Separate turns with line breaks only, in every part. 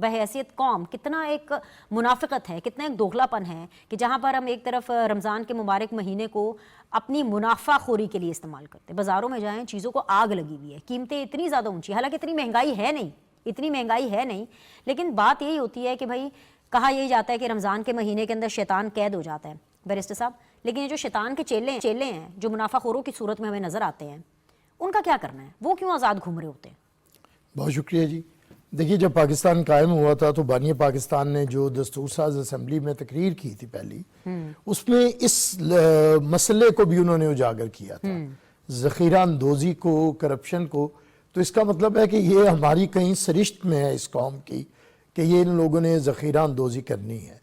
بحیثیت قوم کتنا ایک منافقت ہے, کتنا ایک دوغلاپن ہے کہ جہاں پر ہم ایک طرف رمضان کے مبارک مہینے کو اپنی منافع خوری کے لیے استعمال کرتے ہیں. بازاروں میں جائیں چیزوں کو آگ لگی ہوئی ہے, قیمتیں اتنی زیادہ اونچی, حالانکہ اتنی مہنگائی ہے نہیں, لیکن بات یہی ہوتی ہے کہ بھائی کہا یہی جاتا ہے کہ رمضان کے مہینے کے اندر شیطان قید ہو جاتا ہے. بیرسٹر صاحب, لیکن یہ جو شیطان کے چیلے ہیں جو منافع خوروں کی صورت میں ہمیں نظر آتے ہیں, ان کا کیا کرنا ہے؟ وہ کیوں آزاد گھوم رہے ہوتے ہیں؟
بہت شکریہ جی. دیکھیے, جب پاکستان قائم ہوا تھا تو بانی پاکستان نے جو دستور ساز اسمبلی میں تقریر کی تھی پہلی, اس میں اس مسئلے کو بھی انہوں نے اجاگر کیا تھا, ذخیرہ اندوزی کو, کرپشن کو. تو اس کا مطلب ہے کہ یہ ہماری کہیں سرشت میں ہے اس قوم کی کہ یہ ان لوگوں نے ذخیرہ اندوزی کرنی ہے.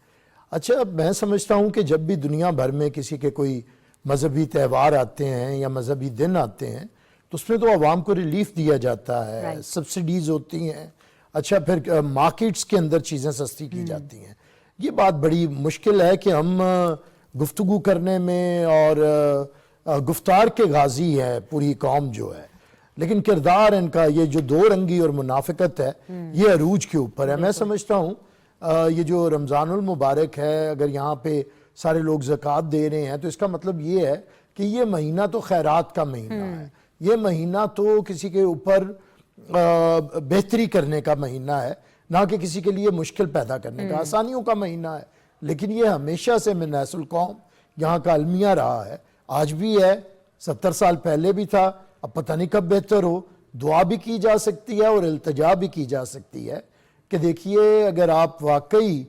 اچھا, میں سمجھتا ہوں کہ جب بھی دنیا بھر میں کسی کے کوئی مذہبی تہوار آتے ہیں یا مذہبی دن آتے ہیں تو اس میں تو عوام کو ریلیف دیا جاتا ہے, سبسڈیز ہوتی ہیں, اچھا پھر مارکیٹس کے اندر چیزیں سستی کی جاتی ہیں. یہ بات بڑی مشکل ہے کہ ہم گفتگو کرنے میں اور گفتار کے غازی ہے پوری قوم جو ہے, لیکن کردار ان کا یہ جو دو رنگی اور منافقت ہے یہ عروج کے اوپر ہے. میں سمجھتا ہوں یہ جو رمضان المبارک ہے, اگر یہاں پہ سارے لوگ زکوٰۃ دے رہے ہیں تو اس کا مطلب یہ ہے کہ یہ مہینہ تو خیرات کا مہینہ ہے, یہ مہینہ تو کسی کے اوپر بہتری کرنے کا مہینہ ہے, نہ کہ کسی کے لیے مشکل پیدا کرنے کا, آسانیوں کا مہینہ ہے. لیکن یہ ہمیشہ سے من حیث القوم یہاں کا المیہ رہا ہے, آج بھی ہے, 70 سال پہلے بھی تھا, اب پتہ نہیں کب بہتر ہو. دعا بھی کی جا سکتی ہے اور التجا بھی کی جا سکتی ہے کہ دیکھیے, اگر آپ واقعی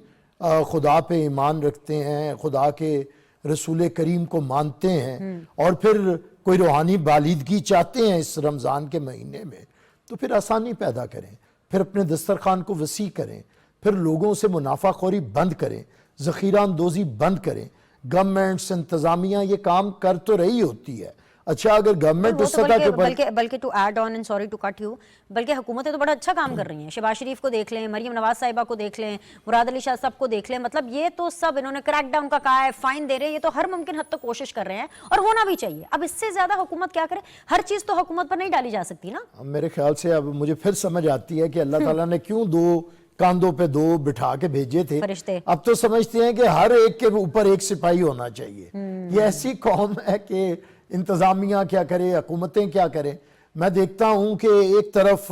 خدا پہ ایمان رکھتے ہیں, خدا کے رسول کریم کو مانتے ہیں اور پھر کوئی روحانی بالیدگی چاہتے ہیں اس رمضان کے مہینے میں, تو پھر آسانی پیدا کریں, پھر اپنے دسترخوان کو وسیع کریں, پھر لوگوں سے منافع خوری بند کریں, ذخیرہ اندوزی بند کریں. گورنمنٹس, انتظامیہ یہ کام کر تو رہی ہوتی ہے. اچھا, اگر گورنمنٹ اس سطح کے
بلکہ to add on and sorry to cut you, بلکہ حکومتیں تو بڑا اچھا کام کر رہی ہیں. شہباز شریف کو دیکھ لیں, مریم نواز صاحبہ کو دیکھ لیں, مراد علی شاہ صاحب کو دیکھ لیں, مطلب یہ تو سب انہوں نے کریک ڈاؤن کا کہا ہے, فائن دے رہے ہیں, یہ تو ہر ممکن حد تک کوشش کر رہے ہیں اور ہونا بھی چاہیے. اب اس سے زیادہ حکومت کیا کرے؟ ہر چیز تو حکومت پر نہیں ڈالی جا سکتی نا.
میرے خیال سے اب مجھے پھر سمجھ آتی ہے کہ اللہ تعالیٰ نے کیوں دو کاندھوں پہ دو بٹھا کے بھیجے تھے
فرشتے.
اب تو سمجھتے ہیں کہ ہر ایک کے اوپر ایک سپاہی ہونا چاہیے. یہ ایسی قوم ہے کہ انتظامیہ کیا کرے, حکومتیں کیا کریں. میں دیکھتا ہوں کہ ایک طرف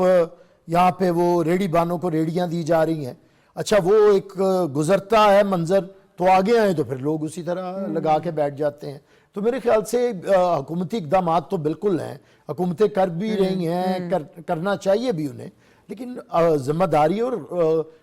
یہاں پہ وہ ریڑی بانوں کو ریڑیاں دی جا رہی ہیں, اچھا وہ ایک گزرتا ہے منظر تو آگے آئیں تو پھر لوگ اسی طرح لگا کے بیٹھ جاتے ہیں. تو میرے خیال سے حکومتی اقدامات تو بالکل ہیں, حکومتیں کر بھی رہی ہیں, کرنا چاہیے بھی انہیں, لیکن ذمہ داری اور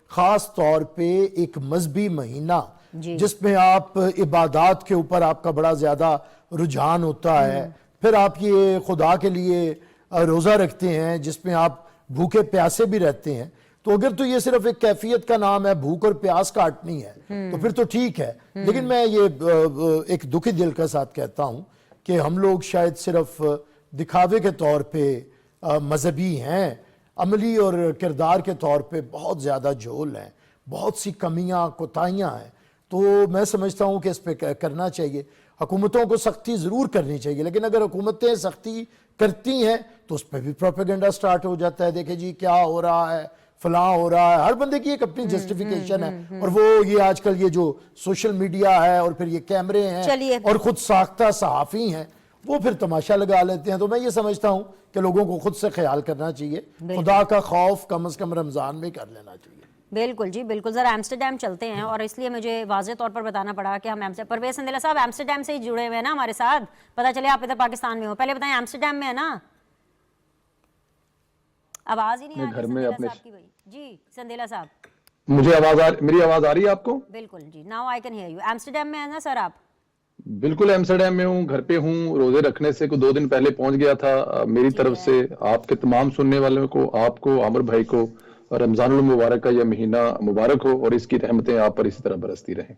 خاص طور پہ ایک مذہبی مہینہ جس میں آپ عبادات کے اوپر آپ کا بڑا زیادہ رجحان ہوتا ہے, پھر آپ یہ خدا کے لیے روزہ رکھتے ہیں جس میں آپ بھوکے پیاسے بھی رہتے ہیں, تو اگر تو یہ صرف ایک کیفیت کا نام ہے, بھوک اور پیاس کاٹنی ہے, تو پھر تو ٹھیک ہے. لیکن میں یہ ایک دکھی دل کے ساتھ کہتا ہوں کہ ہم لوگ شاید صرف دکھاوے کے طور پہ مذہبی ہیں, عملی اور کردار کے طور پہ بہت زیادہ جھول ہیں, بہت سی کمیاں کوتاہیاں ہیں. تو میں سمجھتا ہوں کہ اس پہ کرنا چاہیے. حکومتوں کو سختی ضرور کرنی چاہیے, لیکن اگر حکومتیں سختی کرتی ہیں تو اس پہ بھی پروپیگنڈا سٹارٹ ہو جاتا ہے. دیکھیں جی کیا ہو رہا ہے, فلاں ہو رہا ہے. ہر بندے کی ایک اپنی جسٹیفیکیشن ہے, اور وہ یہ آج کل یہ جو سوشل میڈیا ہے اور پھر یہ کیمرے ہیں اور خود ساختہ صحافی ہیں, وہ پھر تماشا لگا لیتے ہیں. تو میں یہ سمجھتا ہوں کہ لوگوں کو خود سے خیال کرنا چاہیے, خدا کا خوف کم از کم رمضان میں کر لینا چاہیے.
بالکل جی بالکل. ذرا ایمسٹرڈیم چلتے ہیں, اور اس لیے مجھے واضح طور پر بتانا پڑا کہ ہم پرویز سندیلا صاحب ایمسٹرڈیم سے ہی جڑے ہوئے ہیں نا ہمارے ساتھ, پتہ چلے آپ ادھر پاکستان میں ہو. پہلے بتائیں ایمسٹرڈیم میں ہے نا, آواز ہی نہیں آ رہی سندیلا صاحب کی. بھائی جی سندیلا صاحب
مجھے میری آواز آ رہی ہے آپ کو؟
بالکل جی, now I can hear you. Amsterdam میں ہے نا سر آپ؟
بالکل ایمسٹرڈیم میں ہوں, گھر پہ ہوں. روزے رکھنے سے 2 دن پہلے پہنچ گیا تھا. میری طرف سے آپ کے تمام سننے والوں کو, آپ کو, عامر بھائی کو, رمضان المبارک کا یہ مہینہ مبارک ہو اور اس کی رحمتیں آپ پر اسی طرح برستی رہیں.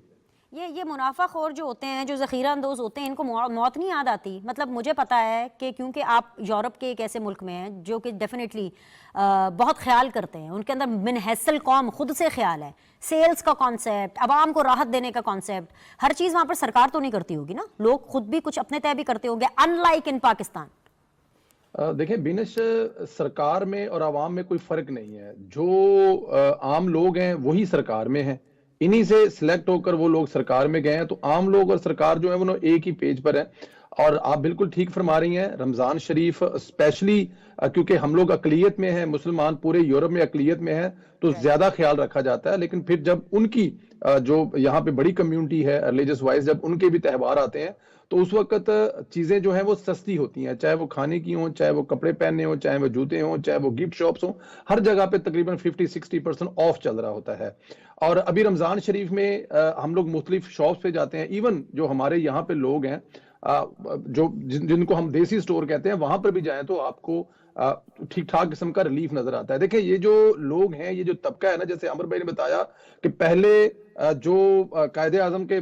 یہ منافع خور جو ہوتے ہیں, جو ذخیرہ اندوز ہوتے ہیں, ان کو موت نہیں یاد آتی. مطلب مجھے پتا ہے کہ کیونکہ آپ یورپ کے ایک ایسے ملک میں ہیں جو کہ ڈیفینیٹلی بہت خیال کرتے ہیں, ان کے اندر من حیث القوم خود سے خیال ہے, سیلز کا کانسیپٹ, عوام کو راحت دینے کا کانسیپٹ, ہر چیز وہاں پر سرکار تو نہیں کرتی ہوگی نا, لوگ خود بھی کچھ اپنے طے بھی کرتے ہوں گے, ان لائک ان پاکستان.
دیکھیں بینش، سرکار میں اور عوام میں کوئی فرق نہیں ہے. جو عام لوگ ہیں وہی سرکار میں ہیں، انہی سے سلیکٹ ہو کر وہ لوگ سرکار میں گئے ہیں. تو عام لوگ اور سرکار جو ہے وہ ایک ہی پیج پر ہے. اور آپ بالکل ٹھیک فرما رہی ہیں، رمضان شریف اسپیشلی کیونکہ ہم لوگ اقلیت میں ہیں، مسلمان پورے یورپ میں اقلیت میں ہیں، تو زیادہ خیال رکھا جاتا ہے. لیکن پھر جب ان کی جو یہاں پہ بڑی کمیونٹی ہے ریلیجس وائز، جب ان کے بھی تہوار آتے ہیں تو اس وقت چیزیں جو ہیں وہ سستی ہوتی ہیں، چاہے وہ کھانے کی ہوں، چاہے وہ کپڑے پہننے ہوں، چاہے وہ جوتے ہوں، چاہے وہ گفٹ شاپس ہوں، ہر جگہ پہ تقریباً 50-60% آف چل رہا ہوتا ہے. اور ابھی رمضان شریف میں ہم لوگ مختلف شاپس پہ جاتے ہیں، ایون جو ہمارے یہاں پہ لوگ ہیں جو جن کو ہم دیسی سٹور کہتے ہیں، وہاں پر بھی جائیں تو آپ کو ٹھیک ٹھاک قسم کا ریلیف نظر آتا ہے. دیکھیں یہ جو لوگ ہیں، یہ جو طبقہ ہے نا، جیسے عمر بھائی نے بتایا کہ پہلے جو قائد اعظم کے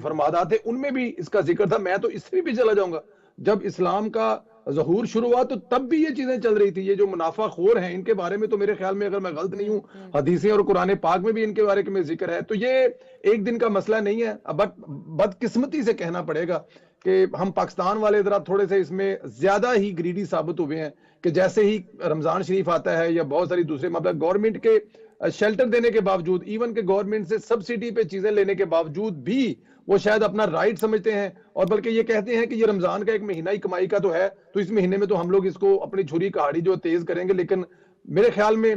فرمادات تھے ان میں بھی اس کا ذکر تھا. میں تو اس سے بھی چلا جاؤں گا، جب اسلام کا ظہور شروع ہوا تو تب بھی یہ چیزیں چل رہی تھی. یہ جو منافع خور ہیں ان کے بارے میں تو میرے خیال میں، اگر میں غلط نہیں ہوں، حدیثیں اور قرآن پاک میں بھی ان کے بارے میں ذکر ہے. تو یہ ایک دن کا مسئلہ نہیں ہے. بٹ بدقسمتی سے کہنا پڑے گا کہ ہم پاکستان والے ذرا تھوڑے سے اس میں زیادہ ہی گریڈی ثابت ہوئے ہیں کہ جیسے ہی رمضان شریف آتا ہے یا بہت ساری دوسرے مطلب گورنمنٹ کے شیلٹر دینے کے باوجود، ایون کہ گورنمنٹ سے سبسڈی پہ چیزیں لینے کے باوجود بھی وہ شاید اپنا رائٹ سمجھتے ہیں، اور بلکہ یہ کہتے ہیں کہ یہ رمضان کا ایک مہینہ ہی کمائی کا تو ہے، تو اس مہینے میں تو ہم لوگ اس کو اپنی چھری کہاڑی جو تیز کریں گے. لیکن میرے خیال میں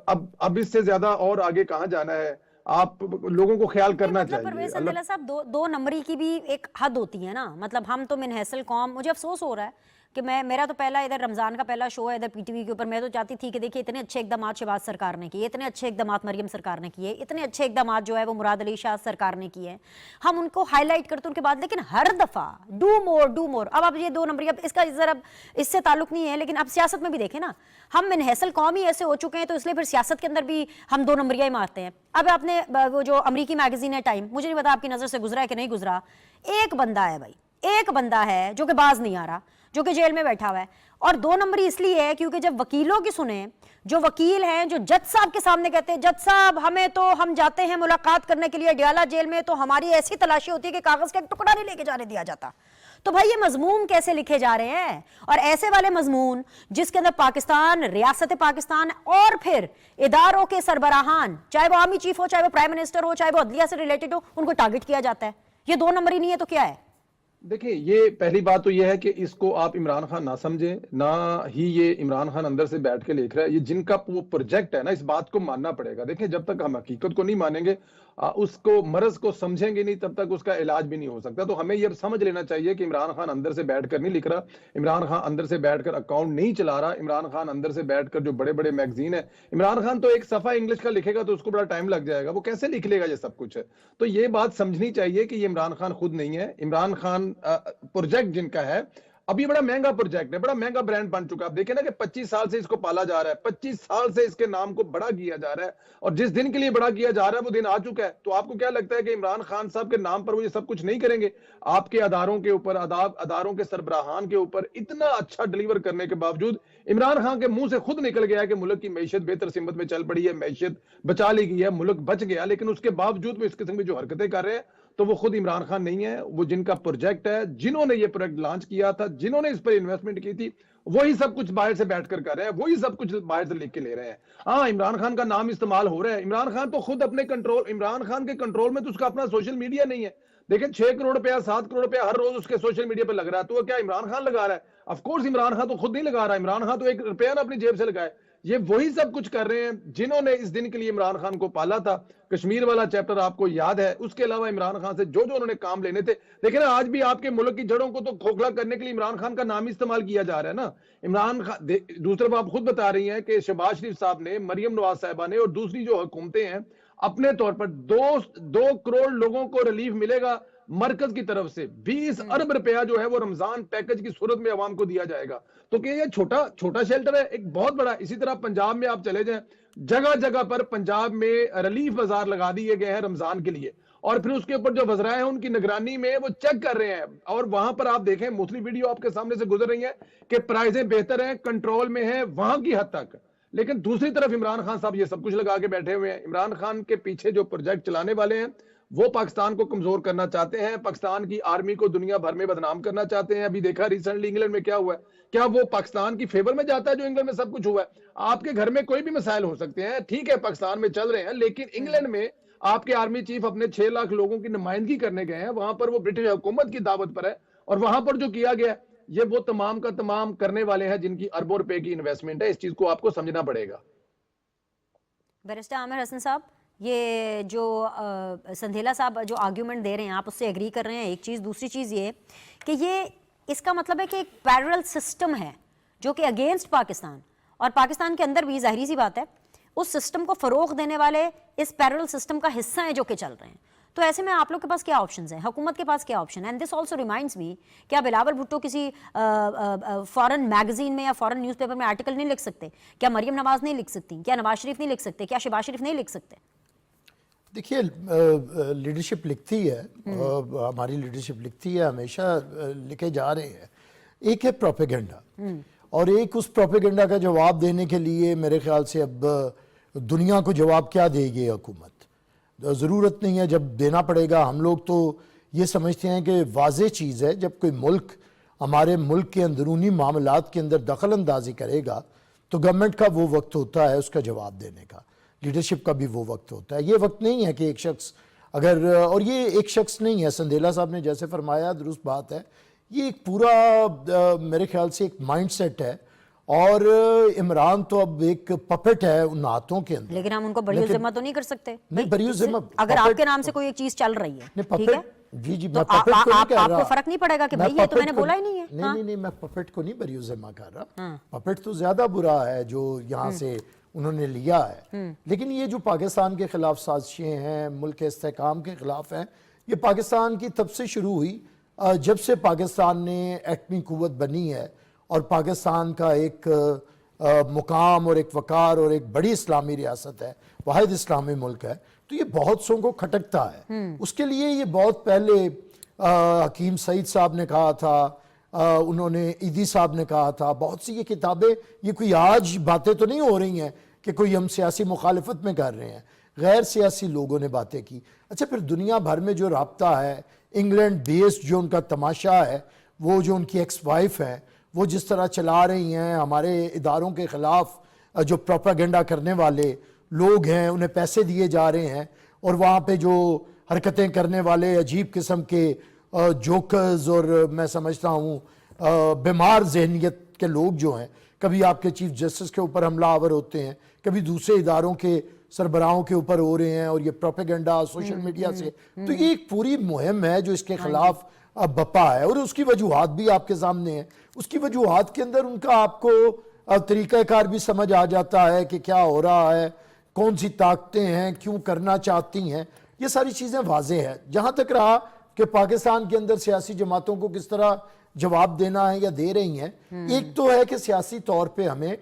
اب اس سے زیادہ اور آگے کہاں جانا ہے. آپ لوگوں کو خیال کرنا چاہیے.
پرویز عبداللہ صاحب، دو نمبری کی بھی ایک حد ہوتی ہے نا. مطلب ہم تو منحصل قوم، مجھے افسوس ہو رہا ہے کہ میرا تو پہلا ادھر رمضان کا پہلا شو ہے ادھر پی ٹی وی کے اوپر. میں تو چاہتی تھی کہ دیکھیے اتنے اچھے اقدامات شہباز سرکار نے کیے، اتنے اچھے اقدامات مریم سرکار نے کیے، اتنے اچھے اقدامات جو ہے وہ مراد علی شاہ سرکار نے کیے ہیں، ہم ان کو ہائی لائٹ کرتے ان کے بعد. لیکن ہر دفعہ ڈو مور. اب یہ دو نمبری، اب اس کا ذرا اس سے تعلق نہیں ہے، لیکن اب سیاست میں بھی دیکھیں نا، ہم منحصل قوم ہی ایسے ہو چکے ہیں تو اس لیے پھر سیاست کے اندر بھی ہم دو نمبریاں ہی مارتے ہیں. اب آپ نے وہ جو امریکی میگزین ہے ٹائم، مجھے نہیں پتا آپ کی نظر سے گزرا ہے کہ نہیں گزرا، ایک بندہ ہے بھائی، ایک بندہ ہے جو کہ باز نہیں آ رہا، جو کہ جیل میں بیٹھا ہوا ہے. اور دو نمبری اس لیے ہے کیونکہ جب وکیلوں کی سنیں، جو وکیل ہیں جو جج صاحب کے سامنے کہتے ہیں جج صاحب ہمیں تو، ہم جاتے ہیں ملاقات کرنے کے لیے ڈیالہ جیل میں تو ہماری ایسی تلاشی ہوتی ہے کہ کاغذ کا ایک ٹکڑا نہیں لے کے جانے دیا جاتا. تو بھائی یہ مضمون کیسے لکھے جا رہے ہیں؟ اور ایسے والے مضمون جس کے اندر پاکستان، ریاست پاکستان اور پھر اداروں کے سربراہان، چاہے وہ آرمی چیف ہو، چاہے وہ پرائم منسٹر ہو، چاہے وہ عدلیہ سے ریلیٹڈ ہو، ان کو ٹارگٹ کیا جاتا ہے. یہ دو نمبری نہیں ہے تو کیا ہے؟
دیکھیں یہ پہلی بات تو یہ ہے کہ اس کو آپ عمران خان نہ سمجھیں، نہ ہی یہ عمران خان اندر سے بیٹھ کے لکھ رہا ہے. یہ جن کا وہ پروجیکٹ ہے نا، اس بات کو ماننا پڑے گا. دیکھیں جب تک ہم حقیقت کو نہیں مانیں گے، اس کو مرض کو سمجھیں گے نہیں، تب تک اس کا علاج بھی نہیں ہو سکتا. تو ہمیں یہ سمجھ لینا چاہیے کہ عمران خان اندر سے بیٹھ کر نہیں لکھ رہا، عمران خان اندر سے بیٹھ کر اکاؤنٹ نہیں چلا رہا، عمران خان اندر سے بیٹھ کر جو بڑے بڑے میگزین ہیں، عمران خان تو ایک صفحہ انگلش کا لکھے گا تو اس کو بڑا ٹائم لگ جائے گا، وہ کیسے لکھ لے گا یہ سب کچھ. تو یہ بات سمجھنی چاہیے کہ یہ عمران خان خود نہیں ہے. عمران خان پروجیکٹ جن کا ہے، اب یہ بڑا مہنگا پروجیکٹ ہے، بڑا مہنگا برانڈ بن چکا ہے. آپ دیکھیں نا کہ 25 سال سے اس کو پالا جا رہا ہے، 25 سال سے اس کے نام کو بڑا کیا جا رہا ہے، اور جس دن کے لیے بڑا کیا جا رہا ہے وہ دن آ چکا ہے. تو آپ کو کیا لگتا ہے کہ عمران خان صاحب کے نام پر وہ یہ سب کچھ نہیں کریں گے؟ آپ کے اداروں کے اوپر، اداروں کے سربراہان کے اوپر اتنا اچھا ڈیلیور کرنے کے باوجود عمران خان کے منہ سے خود نکل گیا ہے کہ ملک کی معیشت بہتر سمت میں چل پڑی ہے، معیشت بچا لی گئی ہے، ملک بچ گیا. لیکن اس کے باوجود وہ اس قسم کی جو حرکتیں کر رہے ہیں، تو وہ خود عمران خان نہیں ہے. وہ جن کا پروجیکٹ ہے، جنہوں نے یہ پروجیکٹ لانچ کیا تھا، جنہوں نے اس پر انویسٹمنٹ کی تھی، وہی سب کچھ باہر سے بیٹھ کر رہے ہیں، وہی سب کچھ باہر سے لکھ کے لے رہے ہیں. ہاں عمران خان کا نام استعمال ہو رہا ہے. عمران خان تو خود اپنے کنٹرول، عمران خان کے کنٹرول میں تو اس کا اپنا سوشل میڈیا نہیں ہے. دیکھیں 6 کروڑ روپیہ 7 کروڑ روپیہ ہر روز اس کے سوشل میڈیا پہ لگ رہا ہے. تو وہ کیا عمران خان لگا رہا ہے؟ آف کورس عمران خان تو خود نہیں لگا رہا. عمران خان تو 1 روپیہ نہ اپنی جیب سے لگائے. یہ وہی سب کچھ کر رہے ہیں جنہوں نے اس دن کے لیے عمران خان کو پالا تھا. کشمیر والا چیپٹر آپ کو یاد ہے. اس کے علاوہ عمران خان سے جو انہوں نے کام لینے تھے، لیکن آج بھی آپ کے ملک کی جڑوں کو تو کھوکھلا کرنے کے لیے عمران خان کا نام استعمال کیا جا رہا ہے نا. عمران خان دوسرے آپ خود بتا رہی ہیں کہ شہباز شریف صاحب نے، مریم نواز صاحبہ نے اور دوسری جو حکومتیں ہیں، اپنے طور پر 2 کروڑ لوگوں کو ریلیف ملے گا مرکز کی طرف سے. 20 ارب روپیہ جو ہے وہ رمضان پیکج کی صورت میں عوام کو دیا جائے گا. تو کہ یہ چھوٹا شیلٹر ہے؟ ایک بہت بڑا. اسی طرح پنجاب میں آپ چلے جائیں، جگہ جگہ پر پنجاب میں ریلیف بازار لگا دیے گئے ہیں رمضان کے لیے، اور پھر اس کے اوپر جو وزرائے ہیں ان کی نگرانی میں وہ چیک کر رہے ہیں. اور وہاں پر آپ دیکھیں، مختلف ویڈیو آپ کے سامنے سے گزر رہی ہیں کہ پرائزیں بہتر ہیں، کنٹرول میں ہیں وہاں کی حد تک. لیکن دوسری طرف عمران خان صاحب یہ سب کچھ لگا کے بیٹھے ہوئے ہیں. عمران خان کے پیچھے جو پروجیکٹ چلانے والے ہیں وہ پاکستان کو کمزور کرنا چاہتے ہیں, پاکستان کی آرمی کو دنیا بھر میں بدنام کرنا چاہتے ہیں. ابھی دیکھا ریسنٹلی انگلینڈ میں کیا ہوا ہے, کیا وہ پاکستان کی فیور میں جاتا ہے جو انگلینڈ میں سب کچھ ہوا ہے؟ آپ کے گھر میں کوئی بھی مسائل ہو سکتے ہیں, ٹھیک ہے پاکستان میں چل رہے ہیں, لیکن انگلینڈ میں آپ کے آرمی چیف اپنے 6 لاکھ لوگوں کی نمائندگی کرنے گئے ہیں, وہاں پر وہ برٹش حکومت کی دعوت پر ہے, اور وہاں پر جو کیا گیا یہ وہ تمام کا تمام کرنے والے ہیں جن کی اربوں روپے کی انویسٹمنٹ ہے. اس چیز کو آپ کو سمجھنا پڑے گا.
بیرسٹر عامر حسن صاحب, یہ جو سندھیلا صاحب جو آرگیومنٹ دے رہے ہیں آپ اس سے ایگری کر رہے ہیں, ایک چیز. دوسری چیز یہ کہ یہ اس کا مطلب ہے کہ ایک پیرل سسٹم ہے جو کہ اگینسٹ پاکستان, اور پاکستان کے اندر بھی ظاہری سی بات ہے اس سسٹم کو فروغ دینے والے اس پیرل سسٹم کا حصہ ہیں جو کہ چل رہے ہیں. تو ایسے میں آپ لوگ کے پاس کیا آپشنز ہیں, حکومت کے پاس کیا آپشن ہے؟ And this also reminds me, کیا بلاول بھٹو کسی فارن میگزین میں یا فارن نیوز پیپر میں آرٹیکل نہیں لکھ سکتے؟ کیا مریم نواز نہیں لکھ سکتی؟ کیا نواز شریف نہیں لکھ سکتے؟ کیا شہباز شریف نہیں لکھ سکتے؟
دیکھیے لیڈرشپ لکھتی ہے, ہماری لیڈرشپ لکھتی ہے, ہمیشہ لکھے جا رہے ہیں. ایک ہے پروپیگنڈا, اور ایک اس پروپیگنڈا کا جواب دینے کے لیے میرے خیال سے اب دنیا کو جواب کیا دے گی حکومت, ضرورت نہیں ہے. جب دینا پڑے گا, ہم لوگ تو یہ سمجھتے ہیں کہ واضح چیز ہے جب کوئی ملک ہمارے ملک کے اندرونی معاملات کے اندر دخل اندازی کرے گا تو گورنمنٹ کا وہ وقت ہوتا ہے اس کا جواب دینے کا, لیڈرشپ کا بھی وہ وقت ہوتا ہے. یہ وقت نہیں ہے کہ ایک شخص اگر, اور یہ ایک شخص نہیں ہے, سندھیلا صاحب نے جیسے فرمایا درست بات ہے, یہ ایک پورا میرے خیال سے ایک مائنڈ سیٹ ہے, اور عمران تو اب ایک پپٹ ہے ان ہاتھوں کے اندر.
لیکن ہم ان کو بری ذمہ تو نہیں کر سکتے.
نہیں, بری ذمہ
اگر آپ کے نام سے کوئی ایک چیز چل رہی ہے, ٹھیک ہے,
جی جی,
تو
میں پپٹ کو نہیں کہہ رہا.
آپ کو فرق نہیں پڑے گا کہ بھائی یہ تو میں نے بولا ہی نہیں ہے.
نہیں نہیں, میں پپٹ کو نہیں بری ذمہ کر رہا. پپٹ تو زیادہ برا ہے جو یہاں سے انہوں نے لیا ہے, لیکن یہ جو پاکستان کے خلاف سازشیں ہیں, ملک کے استحکام کے خلاف ہیں, یہ پاکستان کی تب سے شروع ہوئی جب سے پاکستان نے ایٹمی قوت بنی ہے, اور پاکستان کا ایک مقام اور ایک وقار اور ایک بڑی اسلامی ریاست ہے, واحد اسلامی ملک ہے, تو یہ بہت سوں کو کھٹکتا ہے. اس کے لیے یہ بہت پہلے حکیم سعید صاحب نے کہا تھا, انہوں نے ایدی صاحب نے کہا تھا, بہت سی یہ کتابیں, یہ کوئی آج باتیں تو نہیں ہو رہی ہیں کہ کوئی ہم سیاسی مخالفت میں کر رہے ہیں, غیر سیاسی لوگوں نے باتیں کی. اچھا, پھر دنیا بھر میں جو رابطہ ہے, انگلینڈ بیسڈ جو ان کا تماشا ہے, وہ جو ان کی ایکس وائف ہے, وہ جس طرح چلا رہی ہیں ہمارے اداروں کے خلاف, جو پروپیگنڈا کرنے والے لوگ ہیں انہیں پیسے دیے جا رہے ہیں, اور وہاں پہ جو حرکتیں کرنے والے عجیب قسم کے جوکرز اور میں سمجھتا ہوں بیمار ذہنیت کے لوگ جو ہیں, کبھی آپ کے چیف جسٹس کے اوپر حملہ آور ہوتے ہیں, کبھی دوسرے اداروں کے سربراہوں کے اوپر ہو رہے ہیں, اور یہ پروپیگنڈا سوشل میڈیا سے, تو یہ ایک پوری مہم ہے جو اس کے خلاف بپا ہے, اور اس کی وجوہات بھی آپ کے سامنے ہیں. اس کی وجوہات کے اندر ان کا آپ کو طریقہ کار بھی سمجھ آ جاتا ہے کہ کیا ہو رہا ہے, کون سی طاقتیں ہیں, کیوں کرنا چاہتی ہیں, یہ ساری چیزیں واضح ہیں. جہاں تک رہا کہ پاکستان کے اندر سیاسی جماعتوں کو کس طرح جواب دینا ہے یا دے رہی ہیں, ایک تو ہے کہ سیاسی طور پہ ہمیں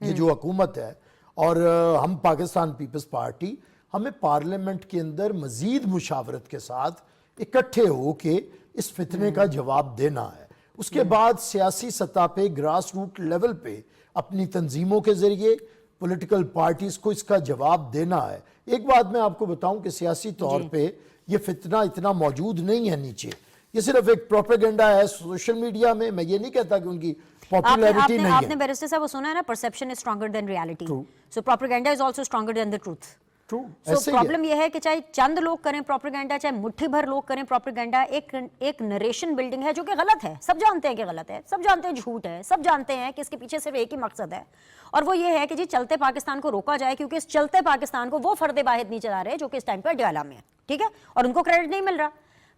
یہ جو حکومت ہے اور ہم پاکستان پیپلز پارٹی, ہمیں پارلیمنٹ کے اندر مزید مشاورت کے ساتھ اکٹھے ہو کے اس فتنے کا جواب دینا ہے. اس کے بعد سیاسی سطح پہ گراس روٹ لیول پہ اپنی تنظیموں کے ذریعے پولیٹیکل پارٹیز کو اس کا جواب دینا ہے. ایک بات میں آپ کو بتاؤں کہ سیاسی طور پہ یہ فتنہ اتنا موجود نہیں ہے نیچے, یہ صرف ایک پروپیگنڈا ہے سوشل میڈیا میں. میں یہ نہیں کہتا کہ ان کی پاپولیرٹی نہیں ہے.
آپ نے بیرسٹر صاحب وہ سنا ہے نا, perception is stronger than reality, so propaganda is also stronger than the truth. So problem یہ ہے کہ چاہے چند لوگ کریں پروپیگنڈا, چاہے مٹھی بھر لوگ کریں پروپیگنڈا, ایک نریشن بلڈنگ ہے جو کہ غلط ہے. سب جانتے ہیں کہ غلط ہے, سب جانتے ہیں جھوٹ ہے, سب جانتے ہیں کہ اس کے پیچھے صرف ایک ہی مقصد ہے, اور وہ یہ ہے کہ جی چلتے پاکستان کو روکا جائے, کیونکہ اس چلتے پاکستان کو وہ فرد واحد نہیں چلا رہے جو کہ اس ٹائم پہ اڈیالہ میں ہے, ٹھیک ہے, اور ان کو کریڈٹ نہیں مل رہا.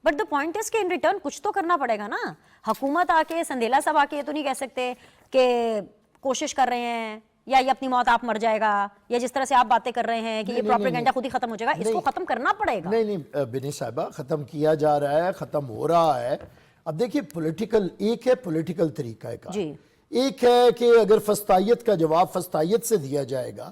بٹ دا پوائنٹ از کہ ان ریٹرن کچھ تو کرنا پڑے گا نا. حکومت آ کے, سندھیلا صاحب آ کے یہ تو نہیں کہہ سکتے کہ کوشش کر رہے ہیں یا یہ اپنی موت آپ مر جائے گا, یا جس طرح سے آپ باتیں کر رہے ہیں کہ یہ پروپیگنڈا خود ہی ختم ہو جائے گا, اس کو ختم کرنا پڑے گا.
نہیں بنی صاحبہ, ختم کیا جا رہا ہے, ختم ہو رہا ہے. اب دیکھیے پولیٹیکل, ایک ہے پولیٹیکل طریقہ کار, ایک ہے کہ اگر فسطائیت کا جواب فسطائیت سے دیا جائے گا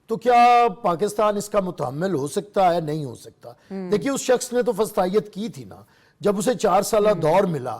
تو کیا پاکستان اس کا متحمل ہو سکتا ہے؟ نہیں ہو سکتا. دیکھیے اس شخص نے تو فسطائیت کی تھی نا, جب اسے 4 سالہ دور ملا,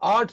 8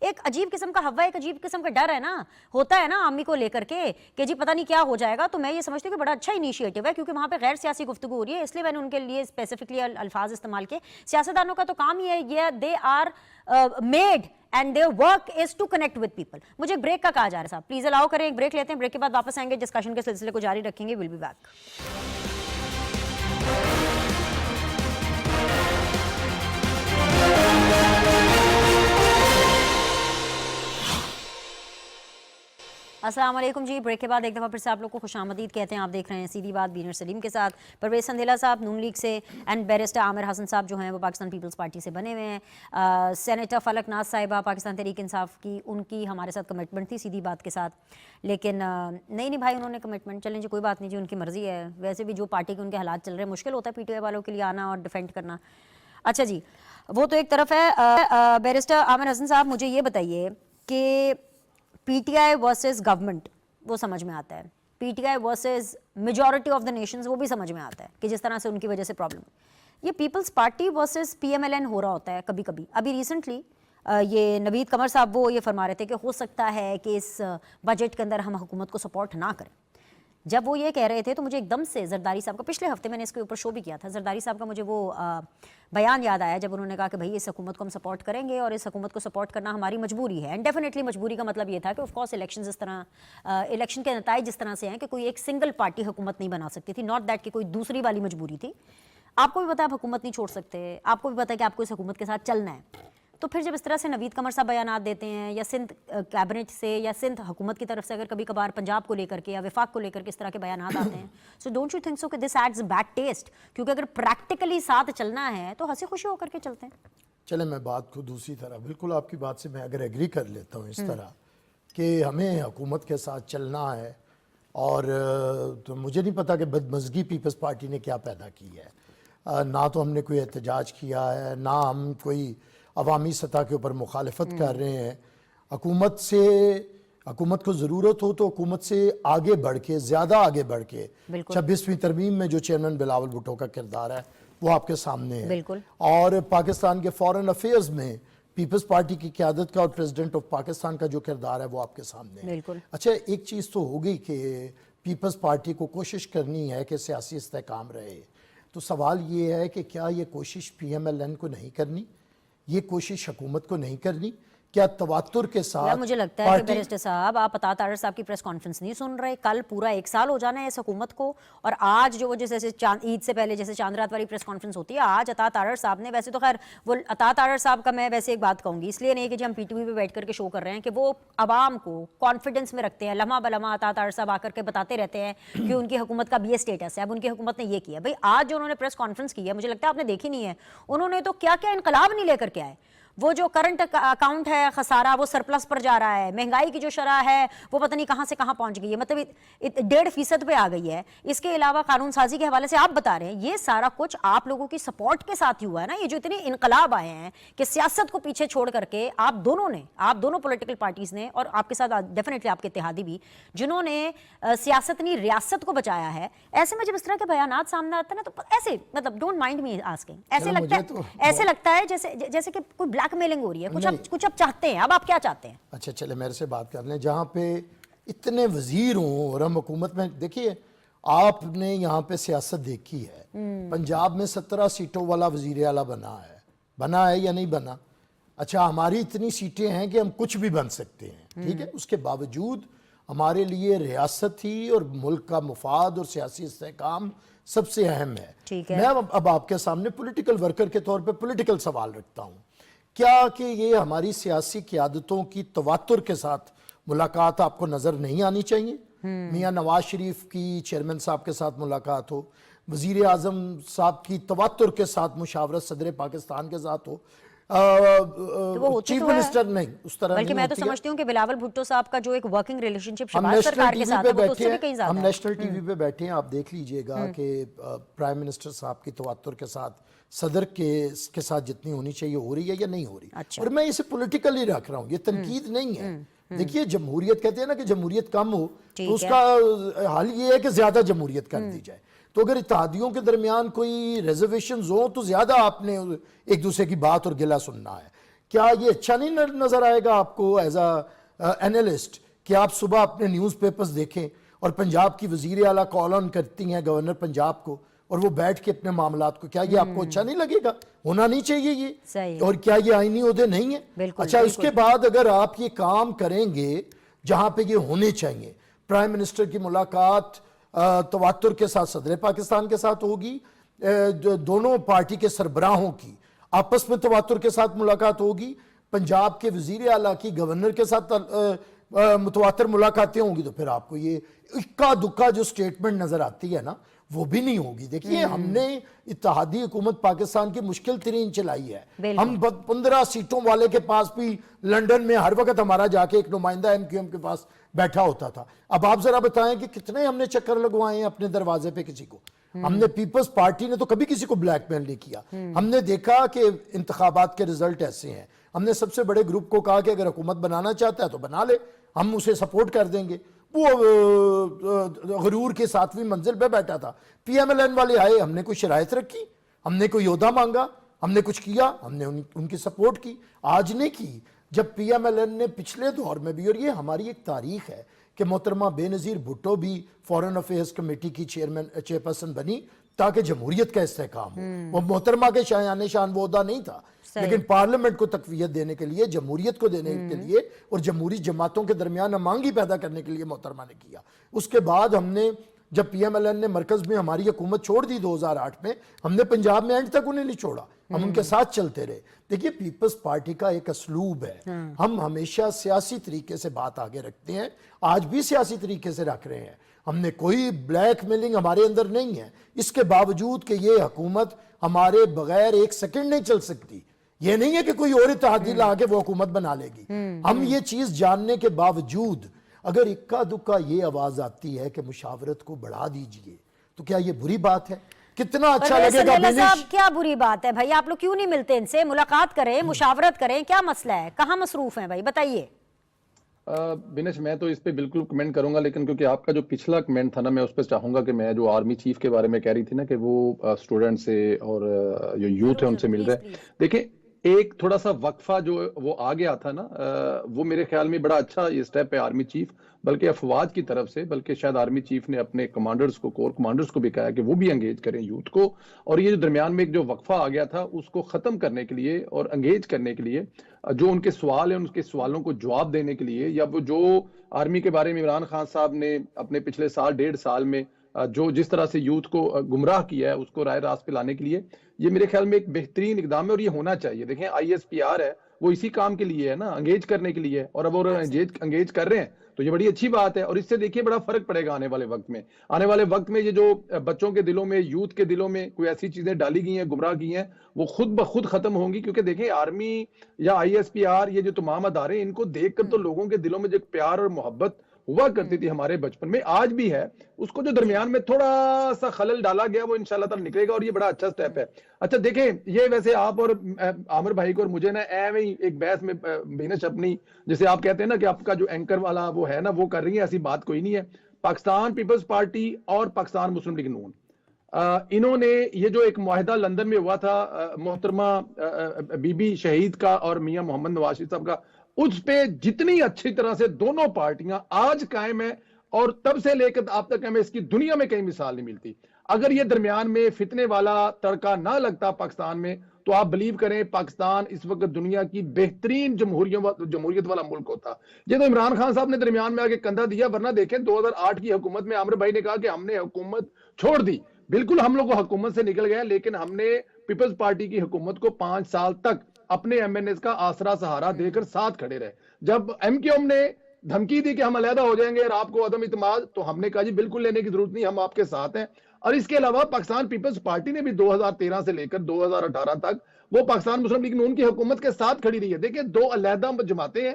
ایک عجیب قسم کا ہوا, ایک عجیب قسم کا ڈر ہے نا, ہوتا ہے نا آرمی کو لے کر کے کہ جی پتہ نہیں کیا ہو جائے گا. تو میں یہ سمجھتی ہوں کہ بڑا اچھا انیشیٹو ہے, کیونکہ وہاں پہ غیر سیاسی گفتگو ہو رہی ہے, اس لیے میں نے ان کے لیے اسپیسیفکلی الفاظ استعمال کیے. سیاستدانوں کا تو کام ہی ہے, یہ they are made and their work is to connect with people. مجھے بریک کا کہا جا رہا ہے صاحب, پلیز الاؤ کریں, ایک بریک لیتے ہیں, بریک کے بعد واپس آئیں گے, ڈسکشن کے سلسلے کو جاری رکھیں گے. we'll be back. السلام علیکم جی, بریک کے بعد ایک دفعہ پھر سے آپ لوگ کو خوش آمدید کہتے ہیں. آپ دیکھ رہے ہیں سیدھی بات بینر سلیم کے ساتھ. پرویز سندھیلا صاحب نون لیگ سے, اینڈ بیرسٹر عامر حسن صاحب جو ہیں وہ پاکستان پیپلز پارٹی سے بنے ہوئے ہیں. سینیٹر فلک ناز صاحبہ پاکستان تحریک انصاف کی, ان کی ہمارے ساتھ کمٹمنٹ تھی سیدھی بات کے ساتھ, لیکن نہیں نبھائی انہوں نے کمٹمنٹ. چلیں جی کوئی بات نہیں جی, ان کی مرضی ہے. ویسے بھی جو پارٹی کے ان کے حالات چل رہے ہیں, مشکل ہوتا ہے پی ٹی آئی والوں کے لیے آنا اور ڈیفینڈ کرنا. اچھا جی, وہ تو ایک طرف ہے. بیرسٹر عامر حسن صاحب مجھے یہ بتائیے کہ پی ٹی آئی ورسز گورنمنٹ وہ سمجھ میں آتا ہے, P T I versus majority of the nations وہ بھی سمجھ میں آتا ہے کہ جس طرح سے ان کی وجہ سے پرابلم. یہ Peoples Party versus P M L N ہو رہا ہوتا ہے کبھی کبھی. ابھی ریسنٹلی یہ نوید قمر صاحب وہ یہ فرما رہے تھے کہ ہو سکتا ہے کہ اس بجٹ کے اندر ہم حکومت کو سپورٹ نہ کریں. جب وہ یہ کہہ رہے تھے تو مجھے ایک دم سے زرداری صاحب کا, پچھلے ہفتے میں نے اس کے اوپر شو بھی کیا تھا, زرداری صاحب کا مجھے وہ بیان یاد آیا جب انہوں نے کہا کہ بھائی اس حکومت کو ہم سپورٹ کریں گے اور اس حکومت کو سپورٹ کرنا ہماری مجبوری ہے. اینڈ ڈیفینیٹلی مجبوری کا مطلب یہ تھا کہ آف کورس الیکشنز اس طرح, الیکشن کے نتائج اس طرح سے ہیں کہ کوئی ایک سنگل پارٹی حکومت نہیں بنا سکتی تھی, ناٹ دیٹ کہ کوئی دوسری والی مجبوری تھی. آپ کو بھی پتا ہے آپ حکومت نہیں چھوڑ سکتے, آپ کو بھی پتا ہے کہ آپ کو اس حکومت کے ساتھ چلنا ہے. تو پھر جب اس طرح سے نوید قمر صاحب بیانات دیتے ہیں, یا سندھ کیبنٹ سے یا سندھ حکومت کی طرف سے اگر کبھی کبھار پنجاب کو لے کر کے یا وفاق کو لے کر کے اس طرح کے بیانات آتے ہیں, so don't you think so کہ دس ایڈز بیڈ ٹیسٹ, کیونکہ اگر پریکٹیکلی ساتھ چلنا ہے تو ہنسی خوشی ہو کر کے چلتے ہیں.
چلیں میں بات کو دوسری طرح, بالکل آپ کی بات سے میں اگر ایگری کر لیتا ہوں اس طرح کہ ہمیں حکومت کے ساتھ چلنا ہے, اور تو مجھے نہیں پتا کہ بدمزگی پیپلز پارٹی نے کیا پیدا کی ہے. نہ تو ہم نے کوئی احتجاج کیا ہے, نہ ہم کوئی عوامی سطح کے اوپر مخالفت کر رہے ہیں. حکومت کو ضرورت ہو تو حکومت سے آگے بڑھ کے, زیادہ آگے بڑھ کے 26ویں ترمیم میں جو چیئرمین بلاول بھٹو کا کردار ہے وہ آپ کے سامنے ہے, اور پاکستان کے فارن افیئرز میں پیپلز پارٹی کی قیادت کا اور پریزیڈنٹ آف پاکستان کا جو کردار ہے وہ آپ کے سامنے ہے. اچھا ایک چیز تو ہوگی کہ پیپلز پارٹی کو کوشش کرنی ہے کہ سیاسی استحکام رہے, تو سوال یہ ہے کہ کیا یہ کوشش پی ایم ایل این کو نہیں کرنی, یہ کوشش حکومت کو نہیں کرنی؟ کیا تواتر کے ساتھ
مجھے لگتا ہے کہ بیرسٹر صاحب آپ عطا طاہر صاحب کی پریس کانفرنس نہیں سن رہے. کل پورا 1 سال ہو جانا ہے اس حکومت کو, اور آج جو وہ جیسے عید سے پہلے جیسے چاند رات والی پریس کانفرنس ہوتی ہے, آج عطا طاہر صاحب نے, ویسے تو خیر وہ عطا طاہر صاحب کا میں ویسے ایک بات کہوں گی, اس لیے نہیں کہ جی ہم پی ٹی وی پہ بیٹھ کر کے شو کر رہے ہیں, کہ وہ عوام کو کانفیڈنس میں رکھتے ہیں. لمحہ بلمحہ عطا طاہر صاحب آ کر کے بتاتے رہتے ہیں کہ ان کی حکومت کا بھی یہ اسٹیٹس ہے, اب ان کی حکومت نے یہ کیا. بھائی آج جو انہوں نے پریس کانفرنس کی ہے, مجھے لگتا ہے آپ نے دیکھی نہیں ہے, انہوں نے تو کیا کیا انقلاب نہیں لے کر کے آئے. وہ جو کرنٹ اکاؤنٹ ہے خسارہ وہ سرپلس پر جا رہا ہے, مہنگائی کی جو شرح ہے وہ پتہ نہیں کہاں سے کہاں پہنچ گئی ہے, مطلب 1.5% پہ آ گئی ہے. اس کے علاوہ قانون سازی کے حوالے سے آپ بتا رہے ہیں یہ سارا کچھ آپ لوگوں کی سپورٹ کے ساتھ ہی ہوا ہے نا. یہ جو اتنے انقلاب آئے ہیں کہ سیاست کو پیچھے چھوڑ کر کے آپ دونوں پولیٹیکل پارٹیز نے, اور آپ کے ساتھ ڈیفینیٹلی آپ کے اتحادی بھی, جنہوں نے سیاست نہیں ریاست کو بچایا ہے, ایسے میں جب اس طرح کے بیانات سامنے آتے ہیں نا تو ایسے مطلب ڈونٹ مائنڈ می آسکنگ, ایسے لگتا ہے جیسے کہ کوئی بلیک میلنگ ہو رہی ہے, کچھ اب چاہتے ہیں. اب آپ کیا چاہتے ہیں؟ اچھا
چلے میرے سے بات کر لیں. جہاں پہ اتنے وزیر ہوں اور ہم حکومت میں, دیکھیے آپ نے یہاں پہ سیاست دیکھی ہے, پنجاب میں 17 سیٹوں والا وزیر اعلیٰ بنا ہے یا نہیں بنا؟ اچھا ہماری اتنی سیٹیں ہیں کہ ہم کچھ بھی بن سکتے ہیں, ٹھیک ہے, اس کے باوجود ہمارے لیے ریاست ہی اور ملک کا مفاد اور سیاسی استحکام سب سے اہم ہے. میں اب آپ کے سامنے پولیٹیکل ورکر کے طور پہ پولیٹیکل سوال رکھتا ہوں, کیا کہ یہ ہماری سیاسی قیادتوں کی تواتر کے ساتھ ملاقات آپ کو نظر نہیں آنی چاہیے؟ میاں نواز شریف کی چیئرمین صاحب کے ساتھ ملاقات ہو, وزیر اعظم صاحب کی تواتر کے ساتھ مشاورت صدر پاکستان کے ساتھ ہو, چیف منسٹر نہیں اس طرح,
بلکہ میں تو سمجھتی ہوں کہ بلاول بھٹو صاحب کا جو ایک ورکنگ ریلیشن شپ شہباز سرکار کے ساتھ ہے وہ تو اس سے بھی کہیں زیادہ ہے.
ہم نیشنل ٹی وی پہ بیٹھے ہیں, آپ دیکھ لیجئے گا کہ پرائم منسٹر صاحب کی تواتر کے ساتھ صدر کے ساتھ جتنی ہونی چاہیے ہو رہی ہے یا نہیں ہو رہی. اور میں اسے پولیٹیکلی رکھ رہا ہوں, یہ تنقید نہیں ہے. دیکھیے جمہوریت کہتے ہیں نا کہ جمہوریت کم ہو تو اس کا حل یہ ہے کہ زیادہ جمہوریت کر دی جائے. تو اگر اتحادیوں کے درمیان کوئی ریزرویشنز ہوں تو زیادہ آپ نے ایک دوسرے کی بات اور گلہ سننا ہے. کیا یہ اچھا نہیں نظر آئے گا آپ کو ایز اے اینالسٹ کہ آپ صبح اپنے نیوز پیپرز دیکھیں اور پنجاب کی وزیر اعلیٰ کال آن کرتی ہیں گورنر پنجاب کو اور وہ بیٹھ کے اپنے معاملات کو, کیا یہ آپ کو اچھا نہیں لگے گا؟ ہونا نہیں چاہیے یہ, اور کیا یہ آئینی عہدے نہیں ہیں؟ اچھا اس کے بعد اگر آپ یہ کام کریں گے جہاں پہ یہ ہونے چاہیے, پرائم منسٹر کی ملاقات تواتر کے ساتھ صدر پاکستان کے ساتھ ہوگی, دونوں پارٹی کے سربراہوں کی آپس میں تواتر کے ساتھ ملاقات ہوگی, پنجاب کے وزیر اعلیٰ کی گورنر کے ساتھ متواتر ملاقاتیں ہوں گی, تو پھر آپ کو یہ اکا دکا جو سٹیٹمنٹ نظر آتی ہے نا وہ بھی نہیں ہوگی. دیکھیے ہم نے اتحادی حکومت پاکستان کی مشکل ترین چلائی ہے. ہم 15 سیٹوں والے کے پاس بھی لنڈن میں ہر وقت ہمارا جا کے ایک نمائندہ ایم کے پاس بیٹھا ہوتا تھا. اب آپ ذرا بتائیں کہ کتنے ہم نے چکر لگوائے ہیں اپنے دروازے پہ کسی کو. ہم نے پیپلز پارٹی نے تو کبھی کسی کو بلیک میل نہیں کیا. ہم نے دیکھا کہ انتخابات کے رزلٹ ایسے ہیں, ہم نے سب سے بڑے گروپ کو کہا کہ اگر حکومت بنانا چاہتا ہے تو بنا لے, ہم اسے سپورٹ کر دیں گے. وہ غرور کے 7ویں منزل پہ بیٹھا تھا. پی ایم ایل این والے آئے, ہم نے کوئی شرائط رکھی, ہم نے کوئی عہدہ مانگا, ہم نے کچھ کیا, ہم نے ان کی سپورٹ کی. آج نہیں کی. جب پی ایم ایل این نے پچھلے دور میں بھی, اور یہ ہماری ایک تاریخ ہے کہ محترمہ بے نظیر بھٹو بھی فورن افیئرز کمیٹی کی چیئرپرسن بنی تاکہ جمہوریت کا استحکام ہو. وہ محترمہ کے شایان شان وہ عہدہ نہیں تھا, لیکن پارلیمنٹ کو تقویت دینے کے لیے, جمہوریت کو دینے کے لیے اور جمہوری جماعتوں کے درمیان امانگی پیدا کرنے کے لیے محترمہ نے کیا. اس کے بعد ہم نے جب پی ایم ایل این نے مرکز میں ہماری حکومت چھوڑ دی 2008 میں, ہم نے پنجاب میں اینڈ تک انہیں نہیں چھوڑا, ہم ان کے ساتھ چلتے رہے. دیکھیے پیپلز پارٹی کا ایک اسلوب ہے, ہم ہمیشہ سیاسی طریقے سے بات آگے رکھتے ہیں, آج بھی سیاسی طریقے سے رکھ رہے ہیں. ہم نے کوئی بلیک میلنگ ہمارے اندر نہیں ہے, اس کے باوجود کہ یہ حکومت ہمارے بغیر ایک سیکنڈ نہیں چل سکتی. یہ نہیں ہے کہ کوئی اور اتحادی لا کے وہ حکومت بنا لے گی. ہم یہ چیز جاننے کے باوجود اگر اکا دکا یہ آواز آتی ہے کہ مشاورت کو بڑھا دیجئے, تو کیا یہ بری بات ہے؟ کتنا اچھا لگے گا
صاحب, کیا بری بات ہے بھائی؟ آپ لوگ کیوں نہیں ملتے ان سے, ملاقات کریں, مشاورت کریں, کیا مسئلہ ہے, کہاں مصروف ہیں بھائی, بتائیے.
بینش میں تو اس پہ بالکل کمنٹ کروں گا, لیکن کیونکہ آپ کا جو پچھلا کمنٹ تھا نا, میں اس پہ چاہوں گا کہ میں جو آرمی چیف کے بارے میں کہہ رہی تھی نا کہ وہ اسٹوڈنٹ سے اور جو یوتھ ہے ان سے مل رہے, دیکھیں ایک تھوڑا سا وقفہ جو وہ آ گیا تھا نا, وہ میرے خیال میں بڑا اچھا یہ سٹیپ ہے آرمی چیف, بلکہ افواج کی طرف سے, بلکہ شاید آرمی چیف نے اپنے کمانڈرز کو, کور کمانڈرز کو بھی کہا کہ وہ بھی انگیج کریں یوتھ کو, اور یہ جو درمیان میں ایک جو وقفہ آ گیا تھا اس کو ختم کرنے کے لیے اور انگیج کرنے کے لیے, جو ان کے سوال ہیں ان کے سوالوں کو جواب دینے کے لیے, یا وہ جو آرمی کے بارے میں عمران خان صاحب نے اپنے پچھلے سال 1.5 سال میں جو جس طرح سے یوتھ کو گمراہ کیا ہے اس کو رائے راست پہ لانے کے لیے, یہ میرے خیال میں ایک بہترین اقدام ہے اور یہ ہونا چاہیے. دیکھیں آئی ایس پی آر ہے وہ اسی کام کے لیے ہے نا, انگیج کرنے کے لیے, اور اب وہ انگیج کر رہے ہیں تو یہ بڑی اچھی بات ہے. اور اس سے دیکھیے بڑا فرق پڑے گا آنے والے وقت میں. آنے والے وقت میں یہ جو بچوں کے دلوں میں, یوتھ کے دلوں میں کوئی ایسی چیزیں ڈالی گئی ہیں, گمراہ کی ہیں, وہ خود بخود ختم ہوں گی. کیونکہ دیکھیں آرمی یا آئی ایس پی آر, یہ جو تمام ادارے, ان کو دیکھ کر تو لوگوں کے دلوں میں جو پیار اور محبت ہوا کرتی تھی ہمارے بچپن میں, آج بھی ہے, اس کو جو درمیان میں تھوڑا سا خلل ڈالا گیا وہ انشاءاللہ تعالی نکلے گا, اور یہ بڑا اچھا سٹیپ ہے. اچھا دیکھیں یہ ویسے آپ اور عامر بھائی کو اور مجھے نا ایویں ہی ایک بحث میں بینش اپنی, جسے آپ کہتے ہیں نا کہ آپ کا جو اینکر والا وہ ہے نا, وہ کر رہی ہے, ایسی بات کوئی نہیں ہے. پاکستان پیپلز پارٹی اور پاکستان مسلم لیگ نون, انہوں نے یہ جو ایک معاہدہ لندن میں ہوا تھا محترمہ بی بی شہید کا اور میاں محمد نواز شریف صاحب کا, اس پہ جتنی اچھی طرح سے دونوں پارٹیاں آج قائم ہیں, اور تب سے لے کر اب تک ہمیں اس کی دنیا میں کہیں مثال نہیں ملتی. اگر یہ درمیان میں فتنے والا تڑکا نہ لگتا پاکستان میں, تو آپ بلیو کریں پاکستان اس وقت دنیا کی بہترین جمہوریت والا ملک ہوتا. یہ تو عمران خان صاحب نے درمیان میں آگے کندھا دیا, ورنہ دیکھیں 2008 کی حکومت میں عامر بھائی نے کہا کہ ہم نے حکومت چھوڑ دی, بالکل ہم لوگ حکومت سے نکل گئے, لیکن ہم نے پیپلز پارٹی کی حکومت کو 5 سال تک اپنے ایم این ایز کا آسرا سہارا دے کر ساتھ کھڑے رہے. جب ایم کیو ایم نے دھمکی دی کہ ہم علیحدہ ہو جائیں گے اور آپ کو عدم اعتماد, تو ہم نے کہا جی بالکل لینے کی ضرورت نہیں, ہم آپ کے ساتھ ہیں. اور اس کے علاوہ پاکستان پیپلز پارٹی نے بھی 2013 سے لے کر 2018 تک وہ پاکستان مسلم لیگ نون کی حکومت کے ساتھ کھڑی رہی ہے. دیکھیں 2 علیحدہ جماعتیں ہیں,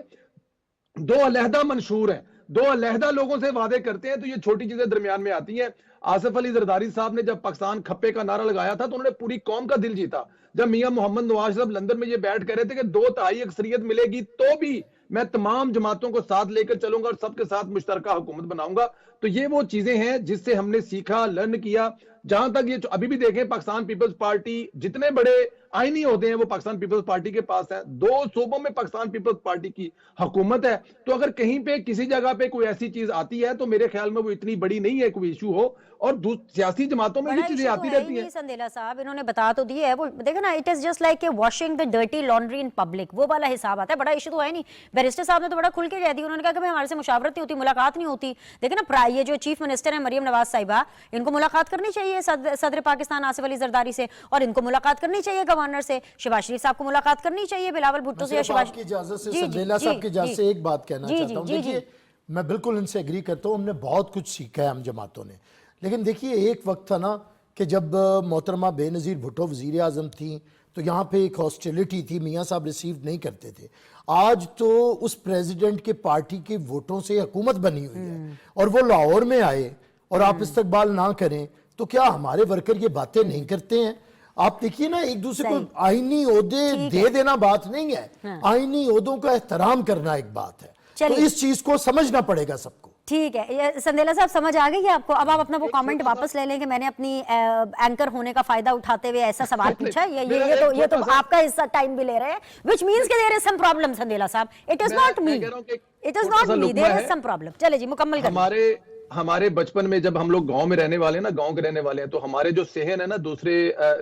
2 علیحدہ منشور ہیں, 2 علیحدہ لوگوں سے وعدے کرتے ہیں, تو یہ چھوٹی چیزیں درمیان میں آتی ہیں. آصف علی زرداری صاحب نے جب پاکستان کھپے کا نعرہ لگایا تھا تو انہوں نے پوری قوم کا دل جیتا. جب میاں محمد نواز صاحب لندن میں یہ بیٹھ کر رہے تھے کہ 2/3 اکثریت ملے گی تو بھی میں تمام جماعتوں کو ساتھ لے کر چلوں گا اور سب کے ساتھ مشترکہ حکومت بناؤں گا, تو یہ وہ چیزیں ہیں جس سے ہم نے سیکھا, لرن کیا. جہاں تک یہ ابھی بھی دیکھیں پاکستان پیپلز پارٹی جتنے بڑے آئینی ہوتے ہیں وہ پاکستان پیپلز پارٹی کے پاس ہیں، 2 صوبوں میں پاکستان پیپلز پارٹی کی حکومت ہے، تو اگر کہیں پہ کسی جگہ پہ کوئی ایسی چیز آتی ہے تو میرے خیال میں وہ اتنی بڑی نہیں ہے کوئی ایشو ہو، اور سیاسی جماعتوں میں
بڑا
یہ چیزیں
ایشو
آتی
ہے ہی
رہتی ہیں۔
نہیں سندیلا صاحب، انہوں نے بتا تو دی ہے، وہ دیکھیں نا it is just like washing the dirty laundry in public, وہ والا حساب آتا ہے، بڑا ایشو تو ہے نہیں۔ بیرسٹر صاحب نے تو بڑا کھل کے کہہ دیا، انہوں نے کہا کہ ہمارے سے مشاورت نہیں ہوتی، ملاقات نہیں ہوتی۔ دیکھیں نا یہ جو چیف منسٹر ہیں مریم نواز صاحبہ، ان کو ملاقات کرنی چاہیے صدر پاکستان آصف علی زرداری سے، اور ان کو ملاقات کرنی چاہیے گورنر سے، شہباز شریف صاحب کو ملاقات کرنی چاہیے بلاول بھٹو سے یا شہباز
آپ کی اجازت سے سندیلا صاحب کی اجازت سے ایک بات کہنا چاہتا ہوں۔ دیکھیے میں بالکل ان سے ایگری کرتا ہوں، ہم نے بہت کچھ سیکھا ہے ہم جماعتوں نے، لیکن دیکھیے ایک وقت تھا نا کہ جب محترمہ بے نظیر بھٹو وزیر اعظم تھیں تو یہاں پہ ایک ہاسٹیلٹی تھی، میاں صاحب ریسیو نہیں کرتے تھے۔ آج تو اس پریزیڈنٹ کے پارٹی کے ووٹوں سے حکومت بنی ہوئی ہے اور وہ لاہور میں آئے اور آپ استقبال نہ کریں تو کیا ہمارے ورکر یہ باتیں نہیں کرتے ہیں؟ آپ دیکھیے نا ایک دوسرے کو آئینی عہدے دے دینا بات نہیں ہے، آئینی عہدوں کا احترام کرنا ایک بات ہے، تو اس چیز کو سمجھنا پڑے گا سب کو۔
ٹھیک ہے سندیلا صاحب، سمجھ آ گئی ہے آپ کو؟ اب آپ اپنا وہ کامنٹ واپس لے لیں کہ میں نے اپنی اینکر ہونے کا فائدہ اٹھاتے ہوئے ایسا سوال پوچھا، یہ تو آپ کا حصہ ٹائم بھی لے رہے ہیں، which means کہ there is some problem سندیلا صاحب، it is not me, there is some problem۔ چلے جی مکمل کریں۔
ہمارے بچپن میں جب ہم لوگ گاؤں میں رہنے والے ہیں نا، گاؤں کے رہنے والے ہیں، تو ہمارے جو صحن ہے نا دوسرے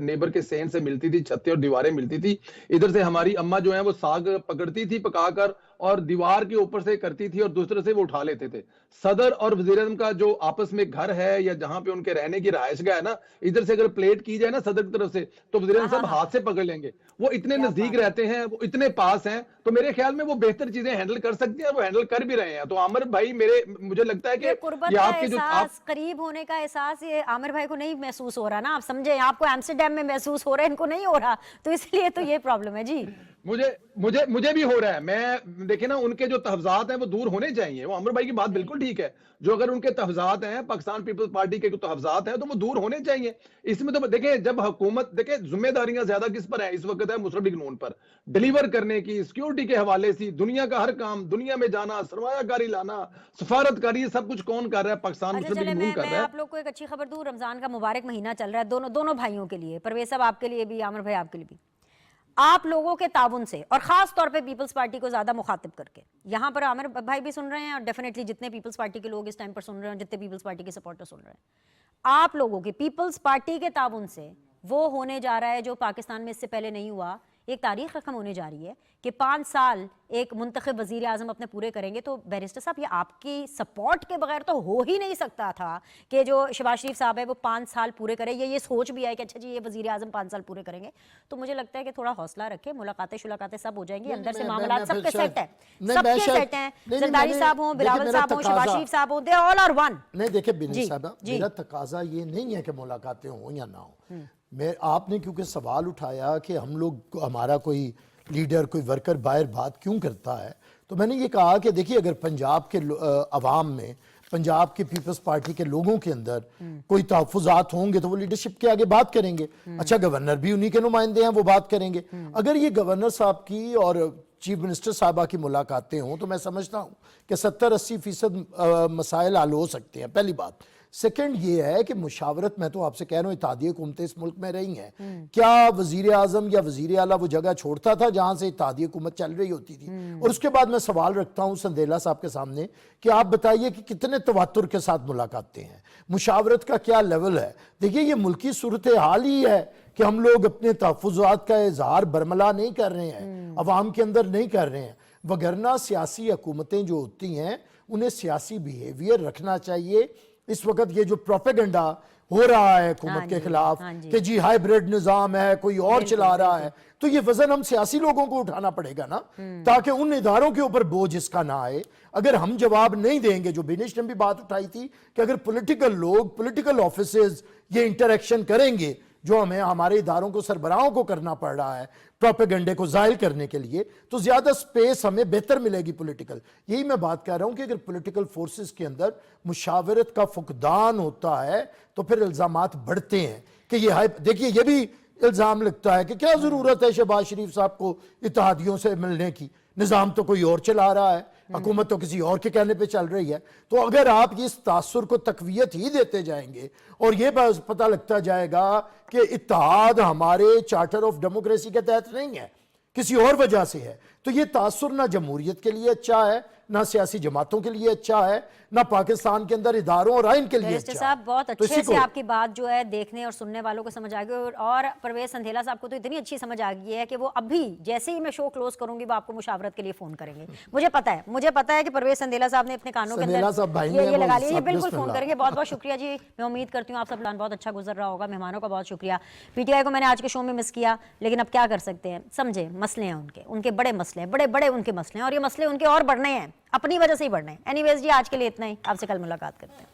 نیبر کے صحن سے ملتی تھی، چھتیں اور دیواریں ملتی تھی۔ ادھر سے ہماری اماں جو ہیں وہ ساگ پکڑتی تھی پکا کر اور دیوار کے اوپر سے کرتی تھی اور دوسرے سے وہ اٹھا لیتے تھے۔ صدر اور وزیر اعظم کا جو آپس میں گھر ہے یا جہاں پہ ان کے رہنے کی رہائش گاہ ہے نا، ادھر سے اگر پلیٹ کی جائے نا صدر کی طرف سے تو وزیر اعظم صاحب ہاتھ سے پکڑ لیں گے، وہ اتنے نزدیک رہتے ہیں، وہ اتنے پاس ہیں، تو میرے خیال میں وہ بہتر چیزیں ہینڈل کر سکتے ہیں، وہ ہینڈل کر بھی رہے ہیں۔ تو عامر بھائی مجھے لگتا ہے کہ
قربت کا احساس، قریب ہونے کا احساس یہ عامر بھائی کو نہیں محسوس ہو رہا نا، آپ سمجھیں، آپ کو ایمسٹرڈیم میں محسوس ہو رہا ہے، ان کو نہیں ہو رہا، تو اس لیے تو یہ پرابلم ہے۔ جی
مجھے بھی ہو رہا ہے، میں دیکھیں نا ان کے جو تحفظات ہیں وہ دور ہونے چاہیے، وہ عامر بھائی کی بات بالکل ٹھیک ہے، جو اگر ان کے تحفظات ہیں پاکستان پیپلز پارٹی کے تحفظات ہیں تو وہ دور ہونے چاہیے۔ اس میں تو دیکھیں جب حکومت، دیکھیں ذمہ داریاں زیادہ کس پر ہیں اس وقت ہے؟ مصرف بن نون پر، ڈیلیور کرنے کی، سیکیورٹی کے حوالے سے دنیا کا ہر کام، دنیا میں جانا، سرمایہ کاری لانا، سفارت کاری، سب کچھ کون کر رہا ہے؟ پاکستان مصرف بن نون کر رہا ہے۔
میں آپ لوگ کو ایک اچھی خبر دوں، رمضان کا مبارک مہینہ چل رہا ہے دونوں بھائیوں کے لیے، پرویز صاحب آپ کے لیے بھی، عامر بھائی آپ کے لیے بھی، آپ لوگوں کے تعاون سے اور خاص طور پہ پیپلز پارٹی کو زیادہ مخاطب کر کے، یہاں پر عامر بھائی بھی سن رہے ہیں اور ڈیفینیٹلی جتنے پیپلز پارٹی کے لوگ اس ٹائم پر سن رہے ہیں، جتنے پیپلز پارٹی کے سپورٹر سن رہے ہیں، آپ لوگوں کے پیپلز پارٹی کے تعاون سے وہ ہونے جا رہا ہے جو پاکستان میں اس سے پہلے نہیں ہوا، ایک تاریخ رقم ہونے جا رہی ہے کہ 5 سال ایک منتخب وزیر اعظم اپنے پورے کریں گے۔ تو بیرسٹر صاحب یہ آپ کی سپورٹ کے بغیر تو ہو ہی نہیں سکتا تھا کہ جو شہباز شریف صاحب ہے وہ 5 سال پورے کرے، یہ سوچ بھی ہے کہ اچھا جی یہ وزیر اعظم 5 سال پورے کریں گے۔ تو مجھے لگتا ہے کہ تھوڑا حوصلہ رکھے، ملاقاتیں سب ہو جائیں گی، اندر سے معاملات سب کے سیٹ ہیں، سب کے سیٹ ہیں، زرداری صاحب ہوں، بلاول صاحب ہوں، شہباز شریف صاحب ہوں، دے آل آر ون۔
نہیں دیکھیں بنی صاحبہ، میرا تقاضا یہ نہیں ہے کہ ملاقاتیں ہوں یا نہ ہوں، آپ نے کیونکہ سوال اٹھایا کہ ہم لوگ، ہمارا کوئی لیڈر، کوئی ورکر باہر بات کیوں کرتا ہے، تو میں نے یہ کہا کہ دیکھیے اگر پنجاب کے عوام میں، پنجاب کے پیپلز پارٹی کے لوگوں کے اندر کوئی تحفظات ہوں گے تو وہ لیڈرشپ کے آگے بات کریں گے۔ اچھا گورنر بھی انہی کے نمائندے ہیں، وہ بات کریں گے۔ اگر یہ گورنر صاحب کی اور چیف منسٹر صاحبہ کی ملاقاتیں ہوں تو میں سمجھتا ہوں کہ 70-80% مسائل حل ہو سکتے ہیں، پہلی بات۔ سیکنڈ یہ ہے کہ مشاورت، میں تو آپ سے کہہ رہا ہوں اتحادیہ حکومتیں اس ملک میں رہی ہیں، کیا وزیر اعظم یا وزیر اعلیٰ وہ جگہ چھوڑتا تھا جہاں سے اتحادیہ حکومت چل رہی ہوتی تھی؟ اور اس کے بعد میں سوال رکھتا ہوں سندیلا صاحب کے سامنے کہ آپ بتائیے کہ کتنے تواتر کے ساتھ ملاقاتیں ہیں، مشاورت کا کیا لیول ہے؟ دیکھیے یہ ملکی صورتحال ہی ہے کہ ہم لوگ اپنے تحفظات کا اظہار برملا نہیں کر رہے ہیں، عوام کے اندر نہیں کر رہے ہیں، وگرنہ سیاسی حکومتیں جو ہوتی ہیں انہیں سیاسی بیہیویئر رکھنا چاہیے۔ اس وقت یہ جو پروپیگنڈا ہو رہا ہے حکومت کے خلاف کہ جی ہائیبریڈ نظام ہے، کوئی اور چلا رہا ہے، تو یہ وزن ہم سیاسی لوگوں کو اٹھانا پڑے گا نا، تاکہ ان اداروں کے اوپر بوجھ اس کا نہ آئے۔ اگر ہم جواب نہیں دیں گے، جو بینش نے بھی بات اٹھائی تھی کہ اگر پولیٹیکل لوگ، پولیٹیکل آفیسز یہ انٹریکشن کریں گے جو ہمیں ہمارے اداروں کو، سربراہوں کو کرنا پڑ رہا ہے پروپیگنڈے کو زائل کرنے کے لیے، تو زیادہ سپیس ہمیں بہتر ملے گی پولیٹیکل۔ یہی میں بات کر رہا ہوں کہ اگر پولیٹیکل فورسز کے اندر مشاورت کا فقدان ہوتا ہے تو پھر الزامات بڑھتے ہیں کہ یہ دیکھیے یہ بھی الزام لگتا ہے کہ کیا ضرورت ہے شہباز شریف صاحب کو اتحادیوں سے ملنے کی، نظام تو کوئی اور چلا رہا ہے، حکومت تو کسی اور کے کہنے پہ چل رہی ہے۔ تو اگر آپ اس تاثر کو تقویت ہی دیتے جائیں گے اور یہ بس پتہ لگتا جائے گا کہ اتحاد ہمارے چارٹر آف ڈیموکریسی کے تحت نہیں ہے، کسی اور وجہ سے ہے، تو یہ تاثر نہ جمہوریت کے لیے اچھا ہے، نہ سیاسی جماعتوں کے لیے اچھا ہے، نہ پاکستان کے اندر اداروں اور آئین کے لیے
بیرسٹر
اچھا
صاحب
ہے۔
بہت
تو
اچھے
اسی
سے
کو
آپ کی بات جو ہے دیکھنے اور سننے والوں کو سمجھ آ گئی، اور پرویز سندھیلا صاحب کو تو اتنی اچھی سمجھ آ گئی ہے کہ وہ ابھی جیسے ہی میں شو کلوز کروں گی وہ آپ کو مشاورت کے لیے فون کریں گے۔ مجھے پتا ہے کہ پرویز سندھیلا صاحب نے اپنے کانوں کے
سندھیلا صاحب بھائی
اندر
ہیں،
یہ
وہ
لگا لیا، یہ
صاحب
بالکل
بسم
فون
اللہ۔
کریں گے۔ بہت بہت شکریہ جی، میں امید کرتی ہوں آپ سب پلان بہت اچھا گزر رہا ہوگا۔ مہمانوں کا بہت شکریہ۔ پی ٹی آئی کو میں نے آج کے شو میں مس کیا، لیکن اب کیا کر سکتے ہیں، سمجھے مسئلے ہیں ان کے بڑے مسئلے ہیں، بڑے ان کے مسئلے ہیں، اور یہ مسئلے ان کے اور بڑھنے ہیں، اپنی وجہ سے ہی بڑھنے ہیں۔ اینی ویز جی، آج کے لیے اتنا ہی، آپ سے کل ملاقات کرتے ہیں۔